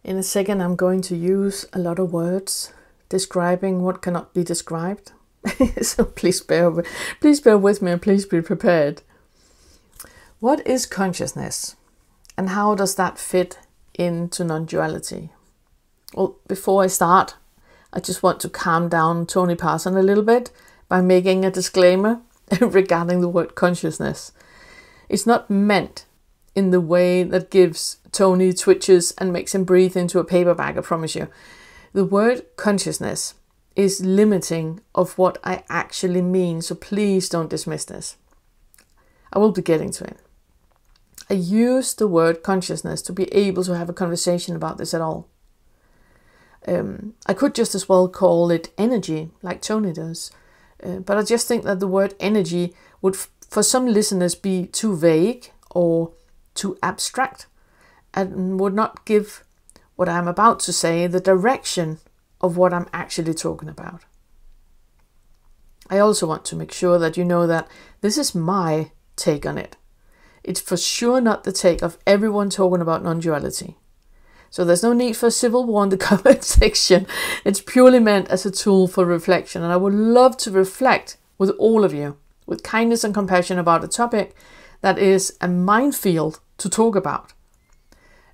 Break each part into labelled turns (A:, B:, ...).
A: In a second, I'm going to use a lot of words describing what cannot be described. So please bear with me and please be prepared. What is consciousness and how does that fit into non-duality? Well, before I start, I just want to calm down Tony Parson a little bit by making a disclaimer regarding the word consciousness. It's not meant in the way that gives Tony twitches and makes him breathe into a paper bag, I promise you. The word consciousness is limiting of what I actually mean, so please don't dismiss this. I will be getting to it. I use the word consciousness to be able to have a conversation about this at all. I could just as well call it energy, like Tony does. But I just think that the word energy would, for some listeners, be too vague or too abstract and would not give what I'm about to say the direction of what I'm actually talking about. I also want to make sure that you know that this is my take on it. It's for sure not the take of everyone talking about non-duality. So there's no need for a civil war in the comment section. It's purely meant as a tool for reflection. And I would love to reflect with all of you with kindness and compassion about a topic that is a minefield to talk about.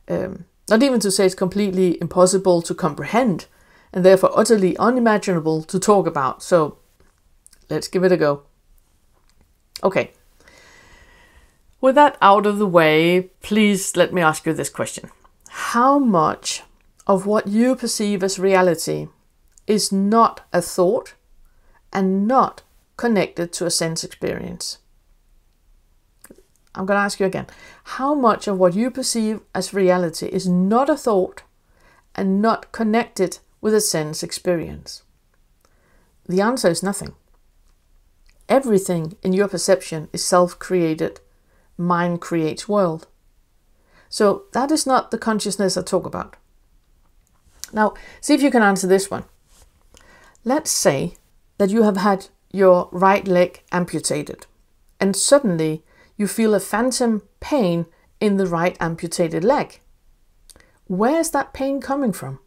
A: Not even to say it's completely impossible to comprehend and therefore utterly unimaginable to talk about. So let's give it a go. Okay. With that out of the way, please let me ask you this question. How much of what you perceive as reality is not a thought and not connected to a sense experience? I'm going to ask you again. How much of what you perceive as reality is not a thought and not connected with a sense experience? The answer is nothing. Everything in your perception is self-created. Mind creates world. So that is not the consciousness I talk about. Now, see if you can answer this one. Let's say that you have had your right leg amputated and suddenly you feel a phantom pain in the right amputated leg. Where is that pain coming from?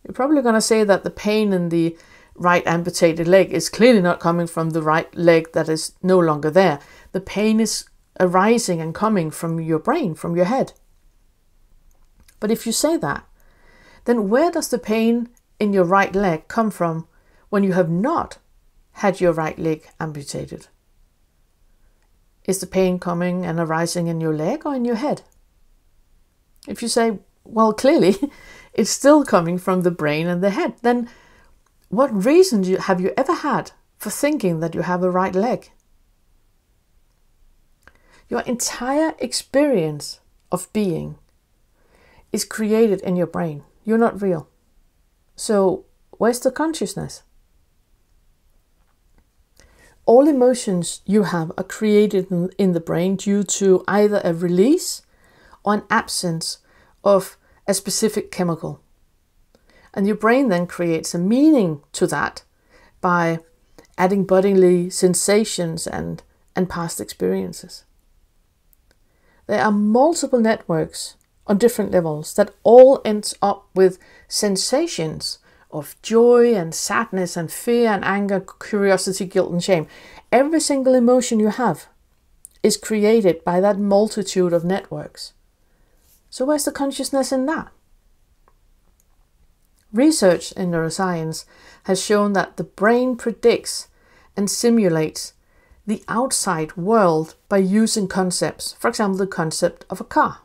A: You're probably going to say that the pain in the right amputated leg is clearly not coming from the right leg that is no longer there. The pain is arising and coming from your brain, from your head. But if you say that, then where does the pain in your right leg come from when you have not had your right leg amputated? Is the pain coming and arising in your leg or in your head? If you say, well, clearly it's still coming from the brain and the head, then what reason have you ever had for thinking that you have a right leg? Your entire experience of being is created in your brain. You're not real. So where's the consciousness? All emotions you have are created in the brain due to either a release or an absence of a specific chemical. And your brain then creates a meaning to that by adding bodily sensations and past experiences. There are multiple networks on different levels that all ends up with sensations of joy and sadness and fear and anger, curiosity, guilt and shame. Every single emotion you have is created by that multitude of networks. So where's the consciousness in that? Research in neuroscience has shown that the brain predicts and simulates the outside world by using concepts. For example, the concept of a car.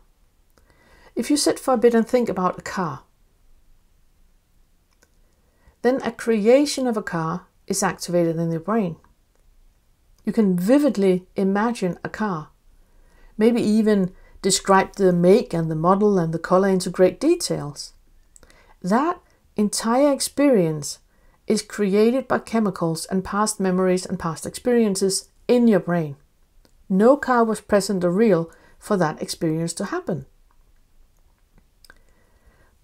A: If you sit for a bit and think about a car, then a creation of a car is activated in your brain. You can vividly imagine a car, maybe even describe the make and the model and the color into great details. That entire experience is created by chemicals and past memories and past experiences in your brain. No car was present or real for that experience to happen.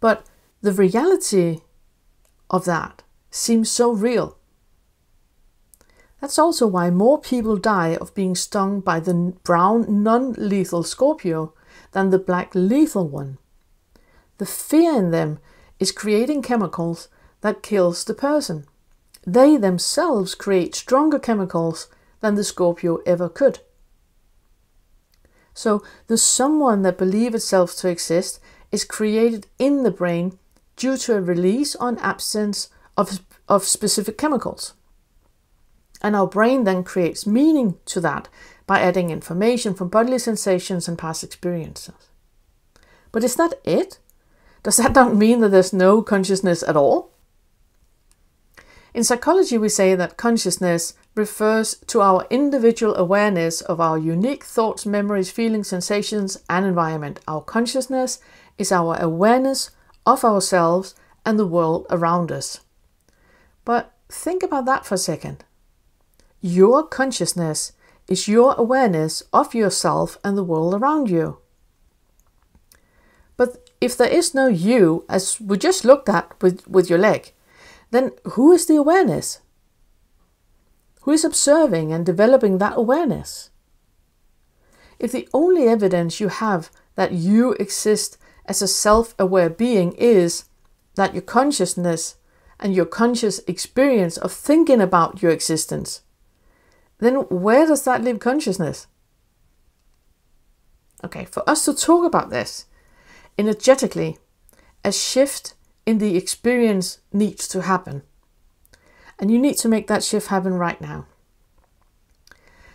A: But the reality of that seems so real. That's also why more people die of being stung by the brown non-lethal Scorpio than the black lethal one. The fear in them is creating chemicals that kills the person. They themselves create stronger chemicals than the Scorpio ever could. So the someone that believes itself to exist is created in the brain due to a release or absence of specific chemicals. And our brain then creates meaning to that by adding information from bodily sensations and past experiences. But is that it? Does that not mean that there's no consciousness at all? In psychology, we say that consciousness refers to our individual awareness of our unique thoughts, memories, feelings, sensations, and environment. Our consciousness is our awareness of ourselves and the world around us. But think about that for a second. Your consciousness is your awareness of yourself and the world around you. But if there is no you, as we just looked at with your leg, then who is the awareness? Who is observing and developing that awareness? If the only evidence you have that you exist as a self-aware being is that your consciousness and your conscious experience of thinking about your existence, then where does that leave consciousness? Okay, for us to talk about this, energetically, a shift in the experience needs to happen. And you need to make that shift happen right now.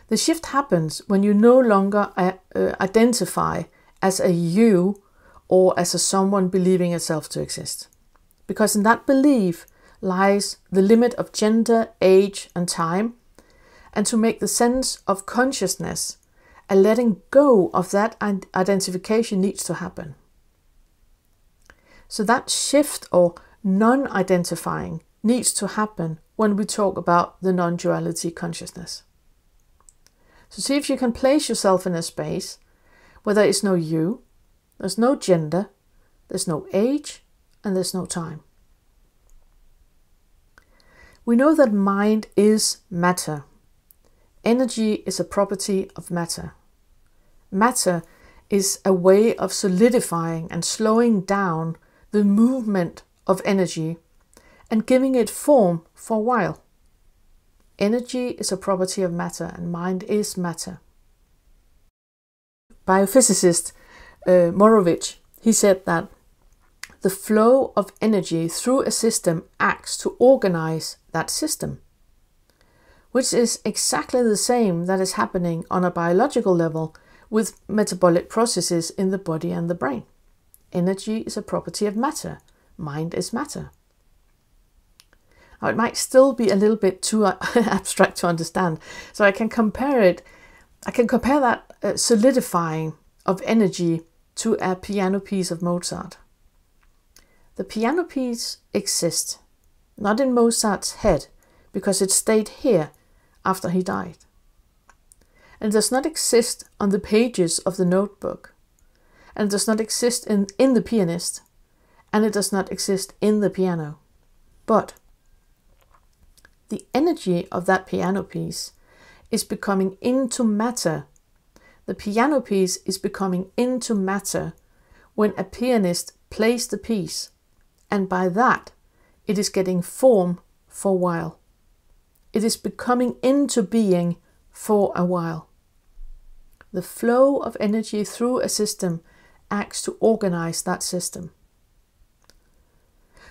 A: The shift happens when you no longer identify as a you or as a someone believing itself to exist. Because in that belief lies the limit of gender, age, and time. And to make the sense of consciousness, a letting go of that identification needs to happen. So that shift or non-identifying needs to happen when we talk about the non-duality consciousness. So see if you can place yourself in a space where there is no you, there's no gender, there's no age, and there's no time. We know that mind is matter. Energy is a property of matter. Matter is a way of solidifying and slowing down the movement of energy and giving it form for a while. Energy is a property of matter and mind is matter. Biophysicist Morovich, he said that the flow of energy through a system acts to organize that system, which is exactly the same that is happening on a biological level with metabolic processes in the body and the brain. Energy is a property of matter. Mind is matter. Now, it might still be a little bit too abstract to understand, so I can compare that solidifying of energy to a piano piece of Mozart. The piano piece exists, not in Mozart's head, because it stayed here after he died. And it does not exist on the pages of the notebook. And it does not exist in the pianist. And it does not exist in the piano. But the energy of that piano piece is becoming into matter. The piano piece is becoming into matter when a pianist plays the piece. And by that, it is getting form for a while. It is becoming into being for a while. The flow of energy through a system acts to organize that system.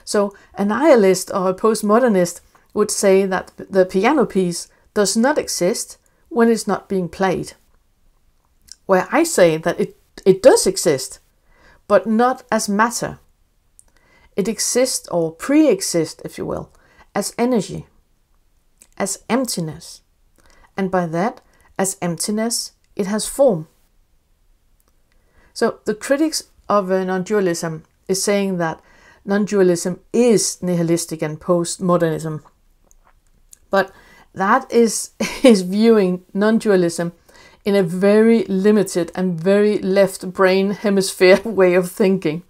A: So a nihilist or a postmodernist would say that the piano piece does not exist when it's not being played. Where I say that it does exist, but not as matter. It exists or pre-exists, if you will, as energy, as emptiness. And by that, as emptiness, it has form. So the critics of non-dualism is saying that non-dualism is nihilistic and postmodernism. But that is viewing non-dualism in a very limited and very left brain hemisphere way of thinking.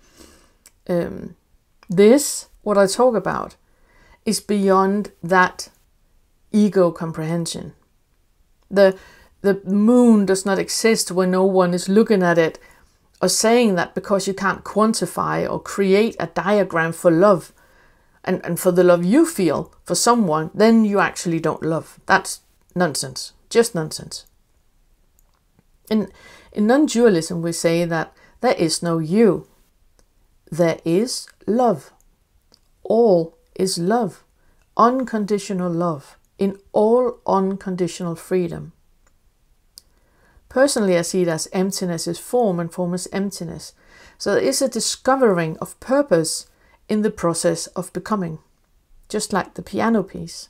A: What I talk about, is beyond that ego comprehension. The moon does not exist when no one is looking at it or saying that because you can't quantify or create a diagram for love and for the love you feel for someone, then you actually don't love. That's nonsense, just nonsense. In non-dualism, we say that there is no you. There is love. All is love. Unconditional love. In all unconditional freedom. Personally, I see it as emptiness is form and form is emptiness. So there is a discovering of purpose in the process of becoming. Just like the piano piece.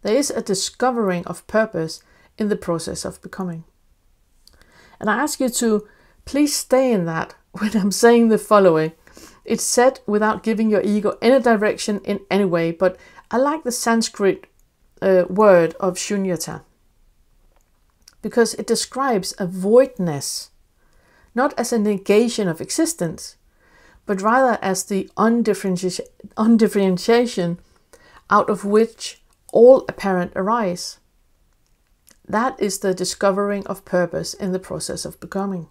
A: There is a discovering of purpose in the process of becoming. And I ask you to please stay in that when I'm saying the following. It's said without giving your ego any direction in any way, but I like the Sanskrit word of shunyata. Because it describes a voidness, not as a negation of existence, but rather as the undifferentiation out of which all apparent arise. That is the discovering of purpose in the process of becoming.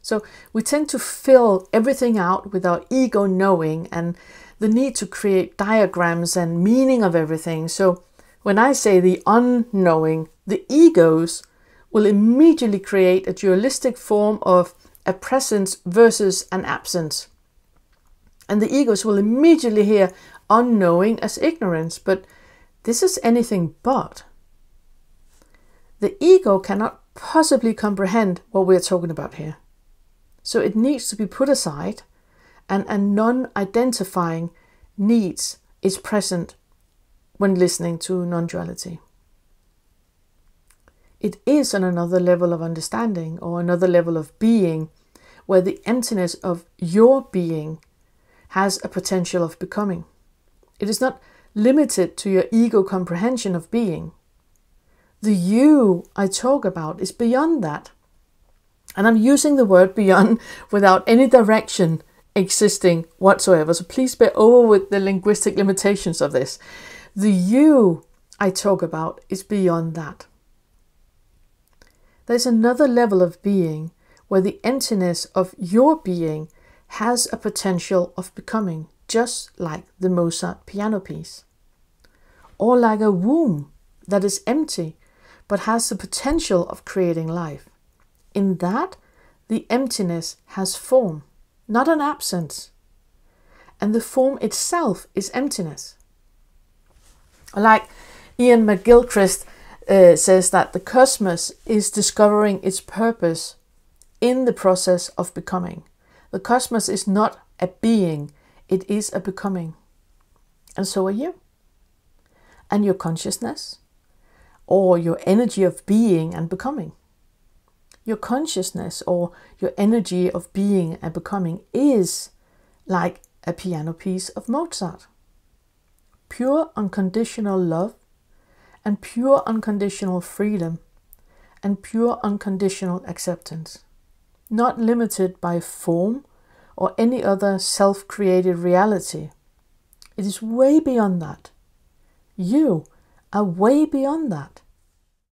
A: So we tend to fill everything out with our ego knowing and the need to create diagrams and meaning of everything. So when I say the unknowing, the egos will immediately create a dualistic form of a presence versus an absence. And the egos will immediately hear unknowing as ignorance, but this is anything but. The ego cannot possibly comprehend what we're talking about here. So it needs to be put aside, and a non-identifying needs is present when listening to non-duality. It is on another level of understanding or another level of being where the emptiness of your being has a potential of becoming. It is not limited to your ego comprehension of being. The you I talk about is beyond that. And I'm using the word beyond without any direction existing whatsoever. So please bear over with the linguistic limitations of this. The you I talk about is beyond that. There's another level of being where the emptiness of your being has a potential of becoming, just like the Mozart piano piece. Or like a womb that is empty, but has the potential of creating life. In that, the emptiness has form, not an absence. And the form itself is emptiness. Like Ian McGilchrist says that the cosmos is discovering its purpose in the process of becoming. The cosmos is not a being, it is a becoming. And so are you. And your consciousness, or your energy of being and becoming. Your consciousness or your energy of being and becoming is like a piano piece of Mozart. Pure unconditional love and pure unconditional freedom and pure unconditional acceptance. Not limited by form or any other self-created reality. It is way beyond that. You are way beyond that.